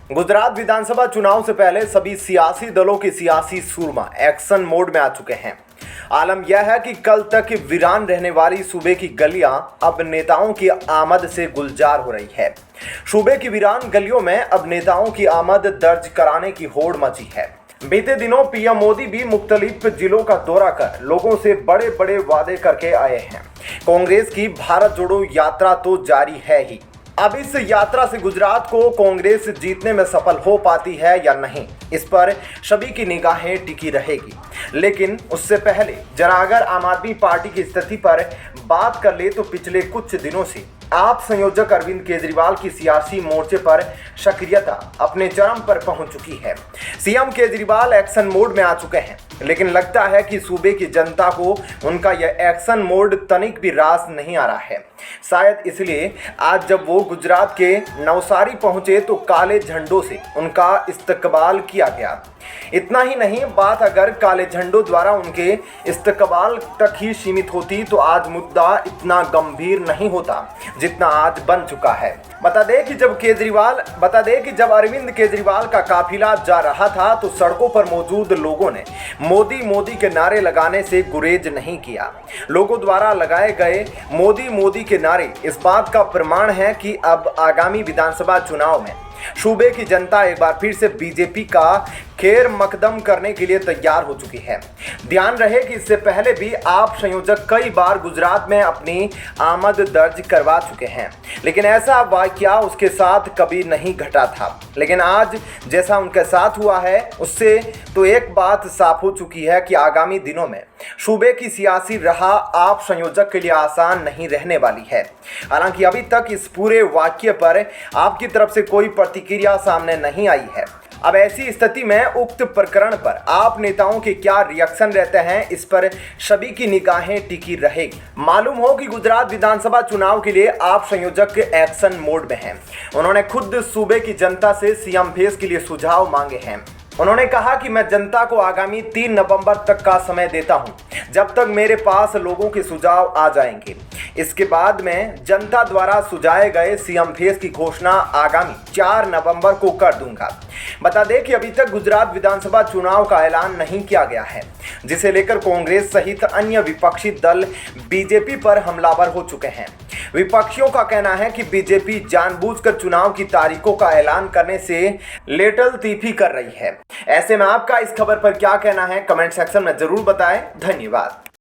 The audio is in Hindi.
गुजरात विधानसभा चुनाव से पहले सभी सियासी दलों के सियासी सूरमा एक्शन मोड में आ चुके हैं। आलम यह है कि कल तक वीरान रहने वाली सूबे की गलियां अब नेताओं की आमद से गुलजार हो रही है। सूबे की वीरान गलियों में अब नेताओं की आमद दर्ज कराने की होड़ मची है। बीते दिनों पीएम मोदी भी मुख्तलिफ जिलों का दौरा कर लोगों से बड़े बड़े वादे करके आए हैं। कांग्रेस की भारत जोड़ो यात्रा तो जारी है ही। अब इस यात्रा से गुजरात को कांग्रेस जीतने में सफल हो पाती है या नहीं, इस पर सभी की निगाहें टिकी रहेगी। लेकिन उससे पहले जरा अगर आम आदमी पार्टी की स्थिति पर बात कर ले तो पिछले कुछ दिनों से आप संयोजक अरविंद केजरीवाल की सियासी मोर्चे पर सक्रियता अपने चरम पर पहुंच चुकी है। सीएम केजरीवाल एक्शन मोड में आ चुके हैं, लेकिन लगता है कि सूबे की जनता को उनका यह एक्शन मोड तनिक भी रास नहीं आ रहा है। शायद इसलिए आज जब वो गुजरात के नवसारी पहुंचे तो काले झंडों से उनका इस्तकबाल किया गया। इतना ही नहीं, बात अगर काले झंडों द्वारा उनके इस्तकबाल तक ही सीमित होती तो आज मुद्दा इतना गंभीर नहीं होता जितना आज बन चुका है। बता दें कि जब अरविंद केजरीवाल का काफिला जा रहा था तो सड़कों पर मौजूद लोगों ने मोदी मोदी के नारे लगाने से गुरेज नहीं किया। लोगों द्वारा लगाए गए मोदी मोदी के नारे इस बात का प्रमाण है कि अब आगामी विधानसभा चुनाव में सूबे की जनता एक बार फिर से बीजेपी का खैर मकदम करने के लिए तैयार हो चुकी है। ध्यान रहे कि इससे पहले भी आप संयोजक कई बार गुजरात में अपनी आमद दर्ज करवा चुके हैं, लेकिन ऐसा वाकया उसके साथ कभी नहीं घटा था। लेकिन आज जैसा उनके साथ हुआ है उससे तो एक बात साफ हो चुकी है कि आगामी दिनों में सूबे की सियासी राह आप संयोजक के लिए आसान नहीं रहने वाली है। हालांकि अभी तक इस पूरे वाकये पर आपकी तरफ से कोई प्रतिक्रिया सामने नहीं आई है। अब ऐसी स्थिति में उक्त प्रकरण पर आप नेताओं के क्या रिएक्शन रहते हैं, इस पर सभी की निगाहें टिकी रहेगी। मालूम हो कि गुजरात विधानसभा चुनाव के लिए आप संयोजक एक्शन मोड में हैं। उन्होंने खुद सूबे की जनता से सीएम फेस के लिए सुझाव मांगे हैं। उन्होंने कहा कि मैं जनता को आगामी 3 नवंबर तक का समय देता हूं, जब तक मेरे पास लोगों के सुझाव आ जाएंगे। इसके बाद मैं जनता द्वारा सुझाए गए सीएम फेस की घोषणा आगामी 4 नवंबर को कर दूंगा। बता दें कि अभी तक गुजरात विधानसभा चुनाव का ऐलान नहीं किया गया है, जिसे लेकर कांग्रेस सहित अन्य विपक्षी दल बीजेपी पर हमलावर हो चुके हैं। विपक्षियों का कहना है कि बीजेपी जानबूझकर चुनाव की तारीखों का ऐलान करने से लेटलतीफी कर रही है। ऐसे में आपका इस खबर पर क्या कहना है, कमेंट सेक्शन में जरूर बताएं। धन्यवाद।